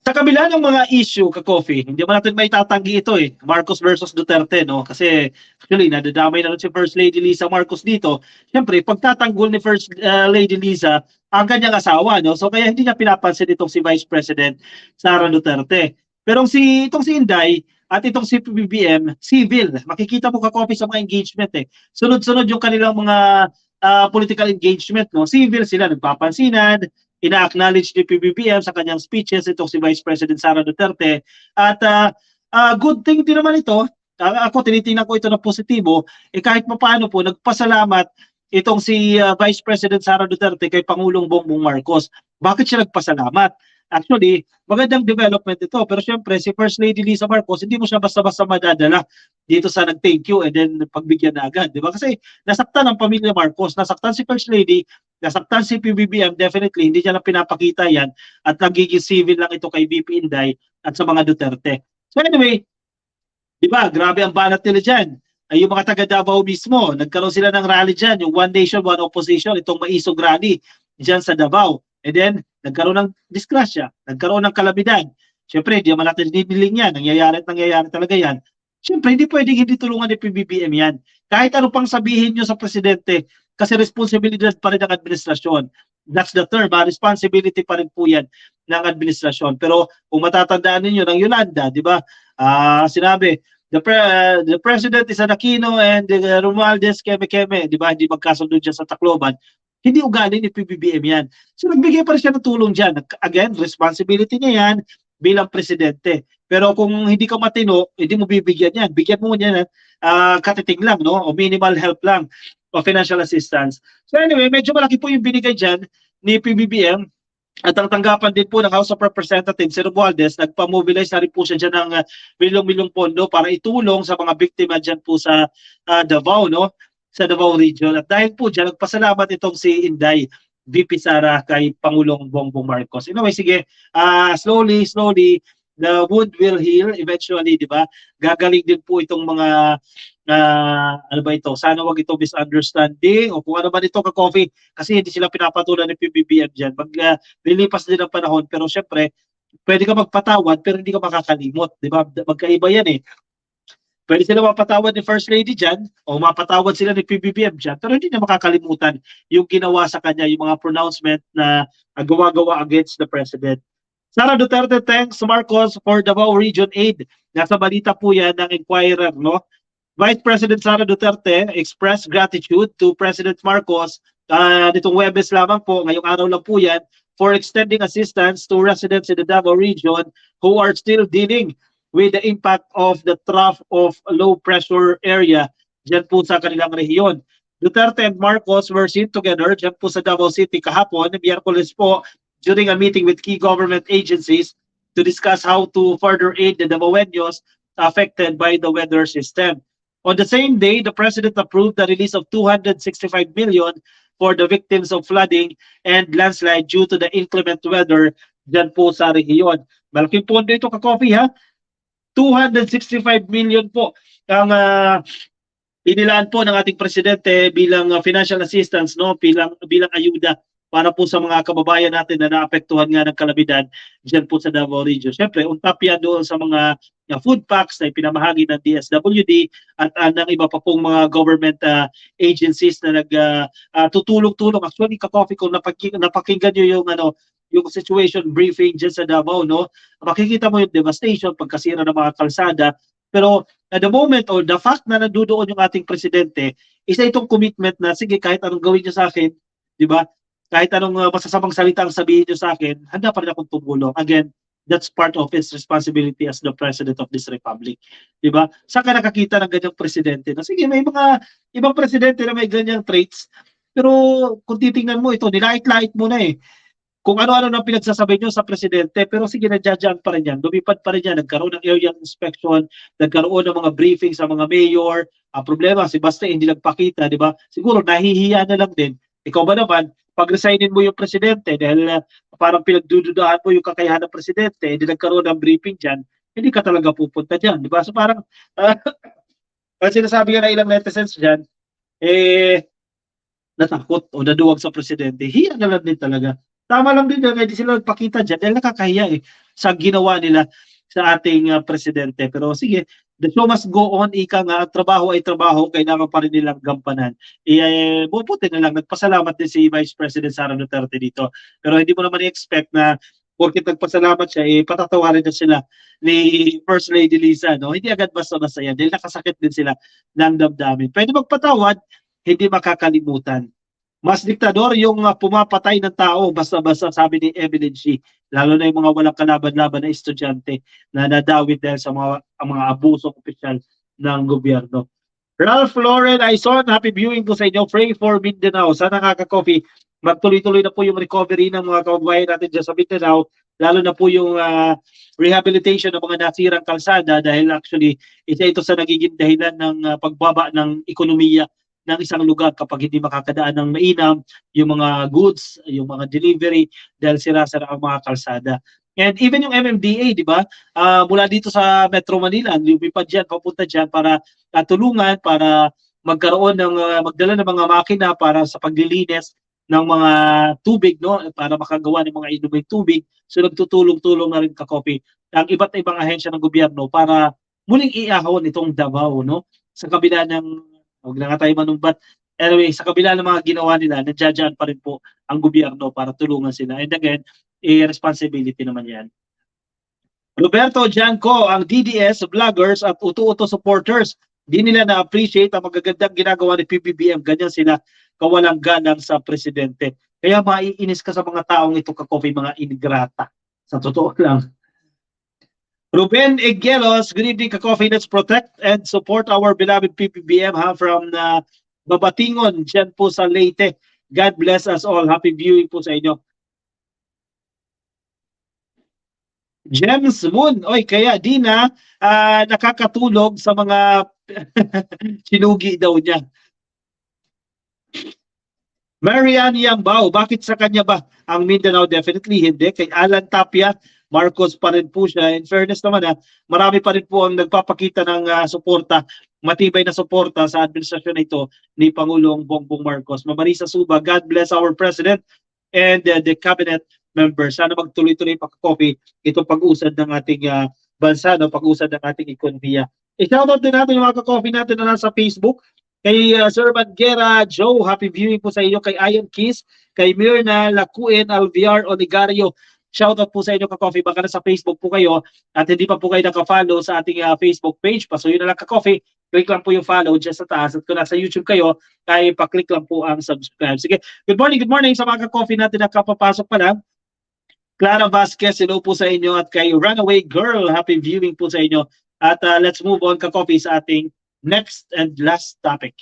Sa kabila ng mga issue, ka-coffee, hindi mo natin maitatanggi ito eh, Marcos versus Duterte, no? Kasi actually, nadadamay na rin si First Lady Liza Marcos dito. Siyempre, pagtatanggol ni First Lady Liza ang kanyang asawa, no? So kaya hindi niya pinapansin itong si Vice President Sara Duterte. Pero itong si Inday at itong si PBBM, civil. Makikita mo ka-coffee sa mga engagement eh. Sunod-sunod yung kanilang mga political engagement, no? Civil sila, nagpapansinan, ina-acknowledge ni PBBM sa kanyang speeches itong si Vice President Sara Duterte. At good thing din naman ito, ako tinitingnan ko ito na positibo, kahit paano po nagpasalamat itong si Vice President Sara Duterte kay Pangulong Bongbong Marcos. Bakit siya nagpasalamat? Actually, magandang development ito. Pero syempre, si First Lady Liza Marcos, hindi mo siya basta-basta madadala dito sa nag-thank you and then pagbigyan na agad. Di ba? Kasi nasaktan ang pamilya Marcos, nasaktan si First Lady, nasaktan si PBBM, definitely, hindi niya lang pinapakita yan at nagiging civil lang ito kay VP Inday at sa mga Duterte. So anyway, di ba, grabe ang banat nila dyan. Ay yung mga taga Davao mismo, nagkaroon sila ng rally dyan, yung One Nation, One Opposition, itong maisog rally dyan sa Davao. And then, nagkaroon ng disgrasya, nagkaroon ng kalamidad. Siyempre, hindi naman natin diniling yan, nangyayari at nangyayari talaga yan. Siyempre, hindi pwedeng hindi tulungan ni PBBM yan. Kahit ano pang sabihin nyo sa presidente, kasi responsibilidad pa rin ng administrasyon. That's the term, responsibility pa rin po yan ng administrasyon. Pero kung matatandaan ninyo ng Yolanda, di ba, sinabi, the president is an Aquino and Romualdez Keme-Keme, di ba, hindi magkasundo dyan sa Tacloban. Hindi ugali ni PBBM yan. So nagbigay pa rin siya ng tulong dyan. Again, responsibility niya yan bilang presidente. Pero kung hindi ka matino, hindi mo bibigyan yan. Bigyan mo yan katiting lang, no? O minimal help lang o financial assistance. So anyway, medyo malaki po yung binigay dyan ni PBBM. At ang tanggapan din po ng House of Representatives, si Romualdez, nagpa-mobilize na rin po siya dyan ng milyong-milyong pondo para itulong sa mga biktima dyan po sa Davao, no? Sa Davao Region. At dahil po dyan, nagpasalamat itong si Inday, VP Sara, kay Pangulong Bongbong Marcos. Anyway, sige, slowly, the wound will heal eventually, di ba? Gagaling din po itong mga, ano ba ito? Sana wag ito misunderstanding o kung ano ba ito ka-coffee kasi hindi sila pinapatulan ng PBBM dyan. Lilipas din ang panahon, pero syempre, pwede ka magpatawad pero hindi ka makakalimot, di ba? Magkaiba yan eh. Pwede sila mapatawad ni First Lady dyan o mapatawad sila ni PBBM dyan pero hindi na makakalimutan yung ginawa sa kanya, yung mga pronouncement na gawa-gawa against the President. Sara Duterte thanks Marcos for Davao Region Aid. Nasa balita po yan ng Inquirer, no? Vice President Sara Duterte expressed gratitude to President Marcos nitong Webes lamang po, ngayong araw lang po yan, for extending assistance to residents in the Davao region who are still dealing with the impact of the trough of low pressure area dyan po sa kanilang rehiyon. Duterte and Marcos were seen together dyan po sa Davao City kahapon, Miyerkules po, during a meeting with key government agencies to discuss how to further aid the Davaoenos affected by the weather system. On the same day, the President approved the release of 265 million for the victims of flooding and landslide due to the inclement weather dyan po sa rehiyon. Malaking pondo ito ka-coffee ha? 265 million po ang inilaan po ng ating presidente bilang financial assistance, no, bilang ayuda para po sa mga kababayan natin na naapektuhan nga ng kalamidad diyan po sa Davao Region. Siyempre, untap yan doon sa mga food packs na ipinamahagi ng DSWD at ng iba pa pong mga government agencies na nagtutulong-tulong. Actually, ka-coffee kung napakinggan nyo yung situation briefing dyan sa Davao, no? Makikita mo yung devastation, pagkasira ng mga kalsada. Pero at the moment, or the fact na nandoon yung ating presidente, isa itong commitment na, sige, kahit anong gawin niyo sa akin, di ba? Kahit anong masasamang salita ang sabihin niyo sa akin, handa pa rin akong tumulong. Again, that's part of his responsibility as the president of this republic. Di ba? Saan ka nakakita ng ganyang presidente? Na, sige, may mga ibang presidente na may ganyang traits, pero kung titingnan mo ito, nilait-lait mo na eh. Kung ano-ano na pinagsasabi nyo sa presidente, pero sige, nadyadyaan pa rin yan. Lumipad pa rin yan. Nagkaroon ng area inspection, nagkaroon ng mga briefing sa mga mayor. Ang problema, si Basta hindi nagpakita, di ba? Siguro, nahihiya na lang din. Ikaw ba naman, pag-resignin mo yung presidente dahil parang pinagdududahan mo yung kakayahan ng presidente, hindi nagkaroon ng briefing dyan, hindi ka talaga pupunta dyan, di ba? So parang, ang sinasabi nga na ilang netizens dyan, natakot o naduwag sa presidente, hiya na lang din talaga. tama lang din na hindi sila nagpakita diyan dahil nakakahiya sa ginawa nila sa ating presidente. Pero sige, the show must go on, ika nga, ang trabaho ay trabaho, kailangan pa rin nilang gampanan. Buti na lang, nagpasalamat din si Vice President Sara Duterte dito. Pero hindi mo naman i-expect na porkit nagpasalamat siya, patatawarin na sila ni First Lady Lisa. No? Hindi agad basta-basta yan dahil nakasakit din sila ng damdamin. Pwede magpatawad, hindi makakalimutan. Mas diktador yung pumapatay ng tao basta-basta, sabi ni Evelyn Shi. Lalo na yung mga walang kalaban-laban na estudyante na nadawit dahil sa mga abusong opisyal ng gobyerno. Ralph Lauren Aison, happy viewing po sa inyo. Pray for Mindanao. Sana kaka-coffee, magtuloy-tuloy na po yung recovery ng mga kababayan natin dyan sa Mindanao, lalo na po yung rehabilitation ng mga nasirang kalsada dahil actually isa ito sa nagiging dahilan ng pagbaba ng ekonomiya ng isang lugar kapag hindi makakadaan ng mainam yung mga goods, yung mga delivery dahil sira-sira ang mga kalsada. And even yung MMDA, di ba? Mula dito sa Metro Manila, lumipad dyan, papunta dyan para tulungan, para magkaroon ng, magdala ng mga makina para sa paglilinis ng mga tubig, no? Para makagawa ng mga inuming tubig. So nagtutulong-tulong na rin ka-copy ang iba't ibang ahensya ng gobyerno para muling iahon itong Davao, no? Sa kabila ng huwag na nga tayo manumbat. Anyway, sa kabila ng mga ginawa nila, nandiyan pa rin po ang gobyerno para tulungan sila. And again, responsibility naman yan. Roberto Janco, ang DDS, vloggers at uto-uto supporters, di nila na-appreciate ang magagandang ginagawa ni PBBM. Ganyan sila kawalang ganang sa presidente. Kaya maiinis ka sa mga taong ito, ka-coffee, mga ingrata. Sa totoo lang. Ruben Egelos, good evening, ka-coffee. Let's protect and support our beloved PBBM from Babatingon, dyan po sa Leyte. God bless us all. Happy viewing po sa inyo. James Moon, oy, kaya di na nakakatulog sa mga sinugi daw niya. Marian Yambao, bakit sa kanya ba ang Mindanao? Definitely hindi. Kay Alan Tapia, Marcos pa rin po siya. In fairness naman, marami pa rin po ang nagpapakita ng suporta, matibay na suporta sa administrasyon ito ni Pangulong Bongbong Marcos. Mamarisa Suba, God bless our President and the cabinet members. Sana magtuloy-tuloy pa-coffee itong pag-usad ng ating bansa, no? Pag-usad ng ating ekonomiya. I-shoutout din natin yung mga ka-coffee natin na nasa Facebook. Kay Sir Banguera Joe, happy viewing po sa inyo. Kay Ian Kiss, kay Mirna Lacuen Alviar Onigario, shoutout po sa inyo, ka-coffee. Baka na sa Facebook po kayo at hindi pa po kayo naka-follow sa ating Facebook page. Pasuyo na lang, ka-coffee. Click lang po yung follow dyan sa taas. At kung nasa YouTube kayo, ay pa-click lang po ang subscribe. Sige, good morning sa mga ka-coffee natin na kapapasok pa lang. Clara Vasquez, hello po sa inyo. At kay Runaway Girl, happy viewing po sa inyo. At let's move on, ka-coffee, sa ating next and last topic.